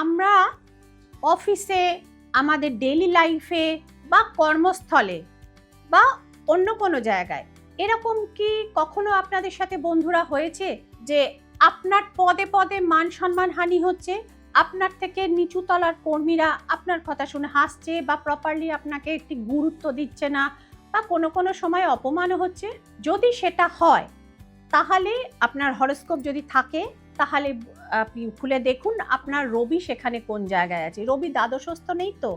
আমরা অফিসে, আমাদের ডেইলি লাইফে বা কর্মস্থলে বা অন্য কোনো জায়গায় এরকম কি কখনো আপনাদের সাথে বন্ধুরা হয়েছে যে আপনার পদে পদে মান সম্মান হানি হচ্ছে, আপনার থেকে নিচু তলার কর্মীরা আপনার কথা শুনে হাসছে বা প্রপারলি আপনাকে একটি গুরুত্ব দিচ্ছে না বা কোনো কোনো সময় অপমানও হচ্ছে? যদি সেটা হয় তাহলে আপনার হরোস্কোপ যদি থাকে তাহলে আপনি খুলে দেখুন আপনার রবি সেখানে কোন জায়গায় আছে। রবি দ্বাদশস্থ নেই তো,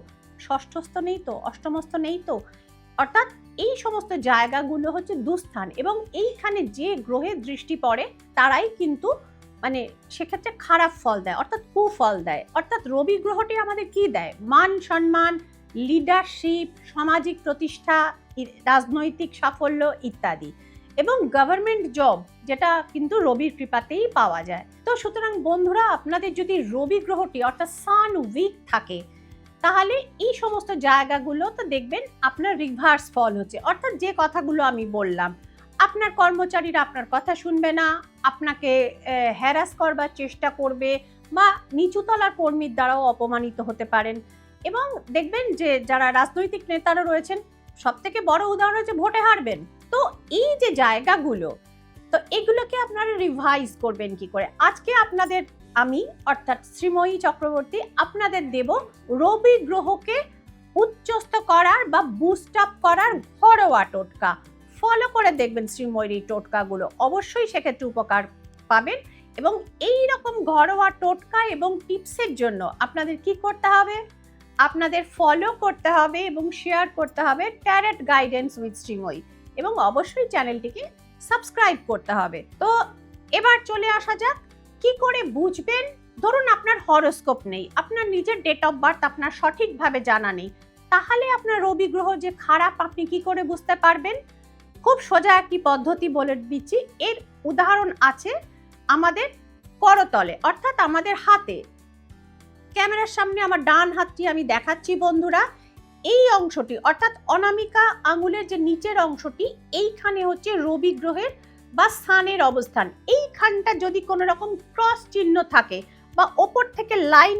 ষষ্ঠস্থ নেই তো, অষ্টমস্থ নেই তো, অর্থাৎ এই সমস্ত জায়গাগুলো হচ্ছে দুস্থান এবং এইখানে যে গ্রহের দৃষ্টি পড়ে তারাই কিন্তু মানে সেক্ষেত্রে খারাপ ফল দেয়, অর্থাৎ কুফল দেয়। অর্থাৎ রবি গ্রহটি আমাদের কি দেয়? মান সম্মান, লিডারশিপ, সামাজিক প্রতিষ্ঠা, রাজনৈতিক সাফল্য ইত্যাদি, এবং গভর্নমেন্ট জব, যেটা কিন্তু রবির কৃপাতেই পাওয়া যায়। তো সুতরাং বন্ধুরা, আপনাদের যদি রবি গ্রহটি অর্থাৎ সান উইক থাকে তাহলে এই সমস্ত জায়গাগুলো তো দেখবেন আপনার রিভার্স ফল হচ্ছে। অর্থাৎ যে কথাগুলো আমি বললাম, আপনার কর্মচারীরা আপনার কথা শুনবে না, আপনাকে হ্যারাস করবার চেষ্টা করবে বা নিচুতলার কর্মীর দ্বারাও অপমানিত হতে পারেন। এবং দেখবেন যে যারা রাজনৈতিক নেতারা রয়েছেন, সব থেকে বড় উদাহরণ হচ্ছে ভোটে হারবেন। তো এই যে জায়গাগুলো, তো এগুলোকে আপনারা রিভাইজ করবেন কি করে? আজকে আপনাদের আমি অর্থাৎ শ্রীময়ী চক্রবর্তী আপনাদের দেব রবি গ্রহকে উচ্চস্থ করার বা বুস্ট আপ করার ঘরোয়া টোটকা। ফলো করে দেখবেন শ্রীময়ীর এই টোটকাগুলো, অবশ্যই সেক্ষেত্রে উপকার পাবেন। এবং এই রকম ঘরোয়া টোটকা এবং টিপসের জন্য আপনাদের কি করতে হবে? আপনাদের ফলো করতে হবে এবং শেয়ার করতে হবে ট্যারট গাইডেন্স উইথ শ্রীময়ী, এবং অবশ্যই চ্যানেলটিকে সাবস্ক্রাইব করতে হবে। তো এবার চলে আসা যাক, কি করে বুঝবেন? ধরুন আপনার হরোস্কোপ নেই, আপনার নিজের ডেট অফ বার্থ আপনার সঠিকভাবে জানা নেই, তাহলে আপনার রবি গ্রহ যে খারাপ আপনি কি করে বুঝতে পারবেন? খুব সোজা একটি পদ্ধতি বলে দিচ্ছি। এর উদাহরণ আছে আমাদের করতলে, অর্থাৎ আমাদের হাতে। ক্যামেরার সামনে আমার ডান হাতটি আমি দেখাচ্ছি বন্ধুরা। এই অংশটি অর্থাৎ অনামিকা আঙুলের যে নিচের অংশটি, এইখানে হচ্ছে রবি গ্রহের বা সানের অবস্থান। এইখানটা যদি কোনো রকম ক্রস চিহ্ন থাকে বা ওপর থেকে লাইন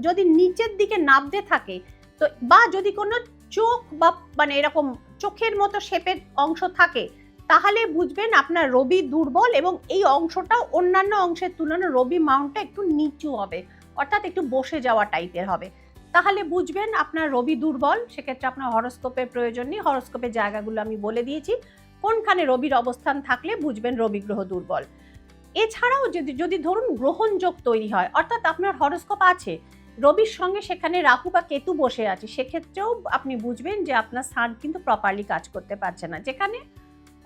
যদি নিচের দিকে নামতে থাকে, তো বা যদি কোনো চোখ বা মানে এরকম চোখের মতো শেপের অংশ থাকে, তাহলে বুঝবেন আপনার রবি দুর্বল এবং এই অংশটাও অন্যান্য অংশের তুলনায় রবি মাউন্টটা একটু নিচু হবে, অর্থাৎ একটু বসে যাওয়া টাইপের হবে। তাহলে বুঝবেন আপনার রবি দুর্বল। সেক্ষেত্রে আপনার হরোস্কোপের প্রয়োজন নেই, হরোস্কোপের জায়গাগুলো আমি বলে দিয়েছি। কোনখানে রবির অবস্থান থাকলে বুঝবেন রবি গ্রহ দুর্বল। এছাড়াও যদি ধরুন গ্রহণযোগ তৈরি হয়, অর্থাৎ আপনার হরোস্কোপ আছে, রবির সঙ্গে সেখানে রাহু বা কেতু বসে আছে, সেক্ষেত্রেও আপনি বুঝবেন যে আপনার সান কিন্তু প্রপারলি কাজ করতে পারছে না, যেখানে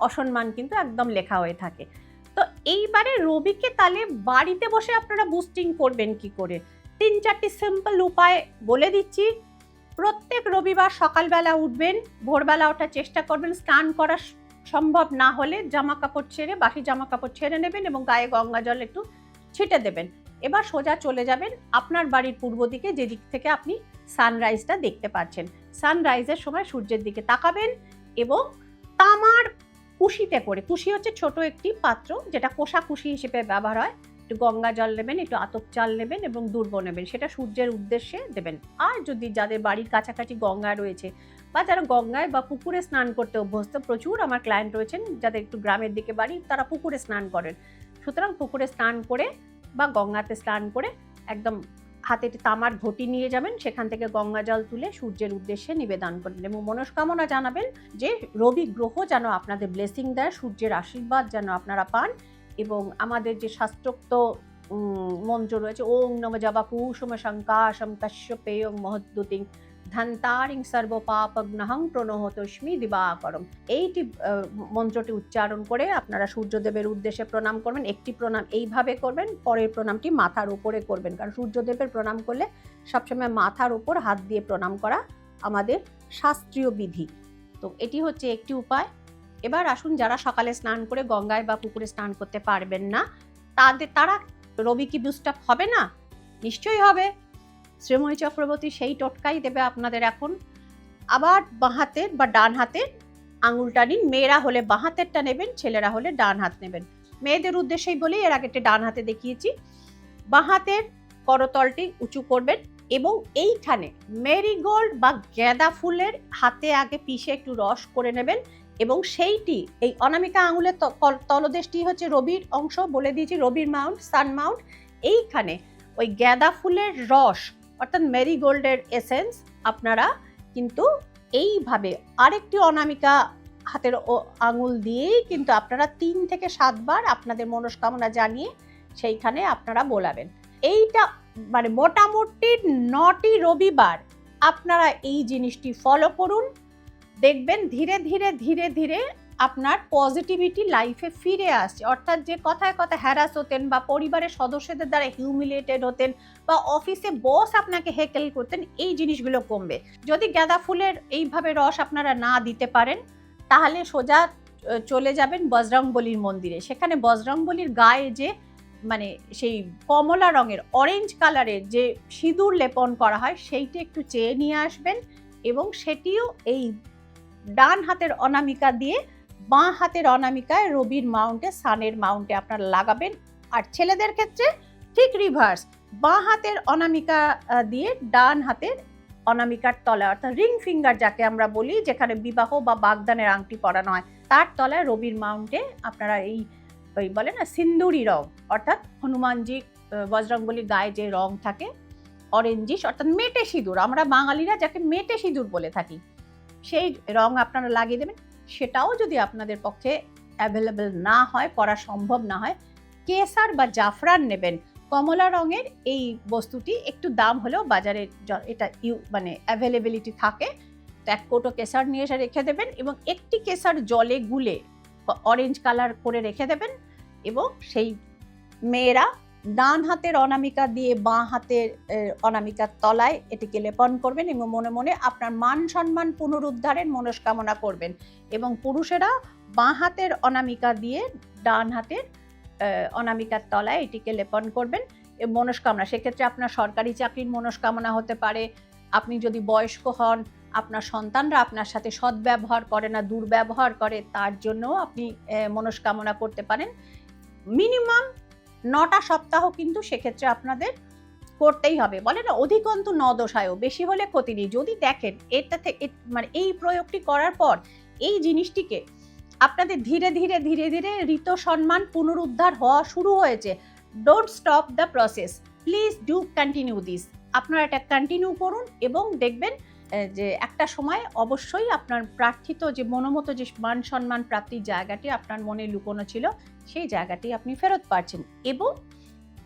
অসম্মান কিন্তু একদম লেখা হয়ে থাকে। তো এইবারে রবিকে তাহলে বাড়িতে বসে আপনারা বুস্টিং করবেন কি করে? 3-4টি সিম্পল উপায় বলে দিচ্ছি। প্রত্যেক রবিবার সকালবেলা উঠবেন, ভোরবেলা ওঠার চেষ্টা করবেন। স্নান করা সম্ভব না হলে জামা কাপড় ছেড়ে, বাসি জামা কাপড় ছেড়ে নেবেন এবং গায়ে গঙ্গা জল একটু ছিটে দেবেন। এবার সোজা চলে যাবেন আপনার বাড়ির পূর্ব দিকে, যে দিক থেকে আপনি সানরাইজটা দেখতে পাচ্ছেন। সানরাইজের সময় সূর্যের দিকে তাকাবেন এবং তামার কুশিতে করে, কুশি হচ্ছে ছোট একটি পাত্র যেটা কোষা কুশি হিসেবে ব্যবহার হয়, একটু গঙ্গা জল নেবেন, একটু আতপ চাল নেবেন এবং দুর্ব নেবেন, সেটা সূর্যের উদ্দেশ্যে দেবেন। আর যদি যাদের বাড়ির কাছাকাছি গঙ্গা রয়েছে বা যারা গঙ্গায় বা পুকুরে স্নান করতে অভ্যস্ত, প্রচুর আমার ক্লায়েন্ট রয়েছেন যাদের একটু গ্রামের দিকে বাড়ি, তারা পুকুরে স্নান করেন। সুতরাং পুকুরে স্নান করে বা গঙ্গাতে স্নান করে একদম হাতে তামার ঘটি নিয়ে যাবেন, সেখান থেকে গঙ্গা জল তুলে সূর্যের উদ্দেশ্যে নিবেদন করবেন এবং মনস্কামনা জানাবেন যে রবি গ্রহ যেন আপনাদের ব্লেসিং দেয়, সূর্যের আশীর্বাদ যেন আপনারা পান। এবং আমাদের যে শাস্ত্রোক্ত মন্ত্র রয়েছে, ওং নম জবা কুসুম শঙ্কাশম কশ্যপেয়ং মহদ্যুতিং ধন্তারিং সর্বপাপগ্নহং প্রণহতস্মি দিবাকরম, এইটি মন্ত্রটি উচ্চারণ করে আপনারা সূর্যদেবের উদ্দেশ্যে প্রণাম করবেন। একটি প্রণাম এইভাবে করবেন, পরের প্রণামটি মাথার উপরে করবেন, কারণ সূর্যদেবের প্রণাম করলে সবসময় মাথার উপর হাত দিয়ে প্রণাম করা আমাদের শাস্ত্রীয় বিধি। তো এটি হচ্ছে একটি উপায়। এবার আসুন, যারা সকালে স্নান করে গঙ্গায় বা পুকুরে স্নান করতে পারবেন না, তারা রবি কি বুস্ট আপ হবে না? নিশ্চয়ই হবে। শ্রীময়ী চক্রবর্তী সেই টোটকাই দেবে আপনাদের এখন। আবার বাঁ হাতের বা ডান হাতের আঙুলটা নিন। মেয়েরা হলে বাঁ হাতেরটা নেবেন, ছেলেরা হলে ডান হাত নেবেন। মেয়েদের উদ্দেশ্যেই বলে এর আগে ডান হাতে দেখিয়েছি। বাঁ হাতের করতলটি উঁচু করবেন এবং এইখানে মেরিগোল্ড বা গাঁদা ফুলের হাতে আগে পিষে একটু রস করে নেবেন এবং সেইটি এই অনামিকা আঙুলের তলদেশটি হচ্ছে রবির অংশ, বলে দিয়েছি রবির মাউন্ট, সান মাউন্ট। এইখানে ওই গাঁদা ফুলের রস অর্থাৎ মেরিগোল্ডের এসেন্স আপনারা কিন্তু এইভাবে আরেকটি অনামিকা হাতের আঙুল দিয়েই কিন্তু আপনারা 3 থেকে 7 বার আপনাদের মনস্কামনা জানিয়ে সেইখানে আপনারা বোলাবেন। এইটা মানে মোটামুটি 9টি রবিবার আপনারা এই জিনিসটি ফলো করুন, দেখবেন ধীরে ধীরে ধীরে ধীরে আপনার পজিটিভিটি লাইফে ফিরে আসছে। অর্থাৎ যে কথায় কথা হ্যারাস হতেন বা পরিবারের সদস্যদের দ্বারা হিউমিলিয়েটেড হতেন বা অফিসে বস আপনাকে হেকেল করতেন, এই জিনিসগুলো কমবে। যদি গাঁদা ফুলের এইভাবে রস আপনারা না দিতে পারেন তাহলে সোজা চলে যাবেন বজরংবলীর মন্দিরে। সেখানে বজরংবলীর গায়ে যে মানে সেই কমলা রঙের অরেঞ্জ কালারের যে সিঁদুর লেপন করা হয় সেইটি একটু চেয়ে নিয়ে আসবেন এবং সেটিও এই ডান হাতের অনামিকা দিয়ে বাঁ হাতের অনামিকায় রবির মাউন্টে, সানের মাউন্টে আপনারা লাগাবেন। আর ছেলেদের ক্ষেত্রে ঠিক রিভার্স, বাঁ হাতের অনামিকা দিয়ে ডান হাতের অনামিকার তলায় অর্থাৎ রিং ফিঙ্গার যাকে আমরা বলি, যেখানে বিবাহ বা বাগদানের আংটি পরানো হয়, তার তলায় রবির মাউন্টে আপনারা এই ওই বলে না সিন্দুরি রং অর্থাৎ হনুমানজি বজরংবলীর গায়ে যে রং থাকে অরেঞ্জিশ অর্থাৎ মেটে সিঁদুর, আমরা বাঙালিরা যাকে মেটে সিঁদুর বলে থাকি, সেই রং আপনারা লাগিয়ে দেবেন। সেটাও যদি আপনাদের পক্ষে অ্যাভেলেবেল না হয়, করা সম্ভব না হয়, কেসার বা জাফরান নেবেন। কমলা রঙের এই বস্তুটি একটু দাম হলেও বাজারে এটা মানে অ্যাভেলেবিলিটি থাকে। তো 1 কৌটো কেসার নিয়ে এসে রেখে দেবেন এবং একটি কেসার জলে গুলে অরেঞ্জ কালার করে রেখে দেবেন এবং সেই মেয়েরা ডান হাতের অনামিকা দিয়ে বাঁ হাতের অনামিকার তলায় এটিকে লেপন করবেন এবং মনে মনে আপনার মান সম্মান পুনরুদ্ধারের মনস্কামনা করবেন। এবং পুরুষেরা বাঁ হাতের অনামিকা দিয়ে ডান হাতের অনামিকার তলায় এটিকে লেপন করবেন মনস্কামনা। সেক্ষেত্রে আপনার সরকারি চাকরির মনস্কামনা হতে পারে, আপনি যদি বয়স্ক হন, আপনার সন্তানরা আপনার সাথে সদ্ব্যবহার করে না, দুর্ব্যবহার করে, তার জন্য আপনি মনস্কামনা করতে পারেন। মিনিমাম 9টা সপ্তাহ কিন্তু সেক্ষেত্রে আপনাদের করতেই হবে। বলে না অধিকন্তু ন দোষায়, বেশি হলে ক্ষতি নেই। যদি দেখেন এটা থেকে মানে এই প্রয়োগটি করার পর এই জিনিসটিকে আপনাদের ধীরে ধীরে ধীরে ধীরে ঋত সম্মান পুনরুদ্ধার হওয়া শুরু হয়েছে, don't stop the process, please do continue this. আপনারা এটা কন্টিনিউ করুন এবং দেখবেন যে একটা সময় অবশ্যই আপনার প্রার্থিত যে মনোমত যে মান সম্মান প্রাপ্তির জায়গাটি আপনার মনে লুকোনো ছিল সেই জায়গাটি আপনি ফেরত পাচ্ছেন। এবং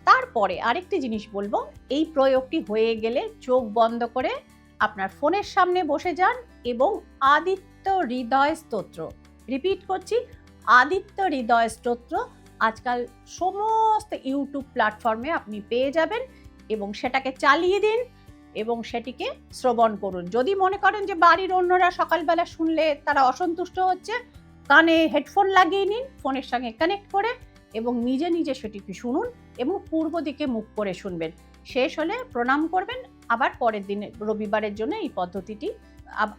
তারপরে আরেকটি জিনিস বলবো, এই প্রয়োগটি হয়ে গেলে চোখ বন্ধ করে আপনার ফোনের সামনে বসে যান এবং আদিত্য হৃদয় স্তোত্র, রিপিট করছি, আদিত্য হৃদয় স্তোত্র আজকাল সমস্ত ইউটিউব প্ল্যাটফর্মে আপনি পেয়ে যাবেন এবং সেটাকে চালিয়ে দিন এবং সেটিকে শ্রবণ করুন। যদি মনে করেন যে বাড়ির অন্যরা সকালবেলা শুনলে তারা অসন্তুষ্ট হচ্ছে, কানে হেডফোন লাগিয়ে নিন ফোনের সঙ্গে কানেক্ট করে এবং নিজে নিজে সেটিকে শুনুন এবং পূর্ব দিকে মুখ করে শুনবেন। শেষ হলে প্রণাম করবেন, আবার পরের দিনে রবিবারের জন্য এই পদ্ধতিটি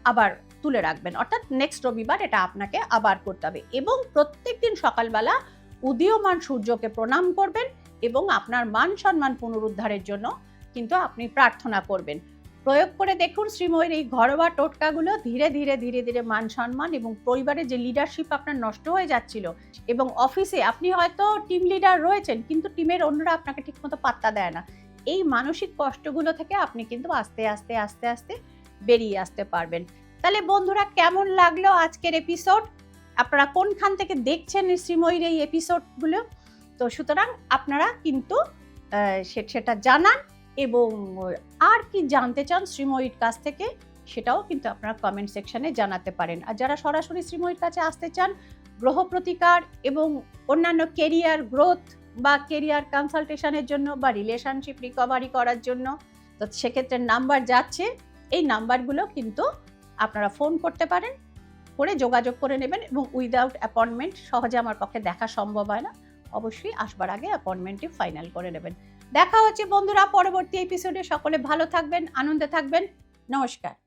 আবার তুলে রাখবেন, অর্থাৎ নেক্সট রবিবার এটা আপনাকে আবার করতে হবে। এবং প্রত্যেকদিন সকালবেলা উদীয়মান সূর্যকে প্রণাম করবেন এবং আপনার মান সম্মান পুনরুদ্ধারের জন্য কিন্তু আপনি প্রার্থনা করবেন। প্রয়োগ করে দেখুন শ্রীময়ীর এই ঘরোয়া টোটকাগুলো, ধীরে ধীরে ধীরে ধীরে মান সম্মান এবং পরিবারের যে লিডারশিপ আপনার নষ্ট হয়ে যাচ্ছিল এবং অফিসে আপনি হয়তো টিম লিডার রয়েছেন কিন্তু টিমের অন্যরা আপনাকে ঠিকমতো পাত্তা দেয় না, এই মানসিক কষ্টগুলো থেকে আপনি কিন্তু আস্তে আস্তে আস্তে আস্তে বেরিয়ে আসতে পারবেন। তাহলে বন্ধুরা কেমন লাগলো আজকের এপিসোড? আপনারা কোনখান থেকে দেখছেন শ্রীময়ীর এই এপিসোডগুলো? তো সুতরাং আপনারা কিন্তু সেটা জানান এবং আর কি জানতে চান শ্রীময়ীর কাছ থেকে সেটাও কিন্তু আপনারা কমেন্ট সেকশনে জানাতে পারেন। আর যারা সরাসরি শ্রীময়ীর কাছে আসতে চান গ্রহ প্রতিকার এবং অন্যান্য কেরিয়ার গ্রোথ বা কেরিয়ার কনসালটেশনের জন্য বা রিলেশনশিপ রিকভারি করার জন্য, তো সেক্ষেত্রে নাম্বার যাচ্ছে, এই নাম্বারগুলো কিন্তু আপনারা ফোন করতে পারেন, করে যোগাযোগ করে নেবেন এবং উইদাউট অ্যাপয়েন্টমেন্ট সহজে আমার পক্ষে দেখা সম্ভব হয় না, অবশ্যই আসবার আগে অ্যাপয়েন্টমেন্টটি ফাইনাল করে নেবেন। দেখা হচ্ছে বন্ধুরা পরবর্তী এপিসোডে। সকলে ভালো থাকবেন, আনন্দে থাকবেন, নমস্কার।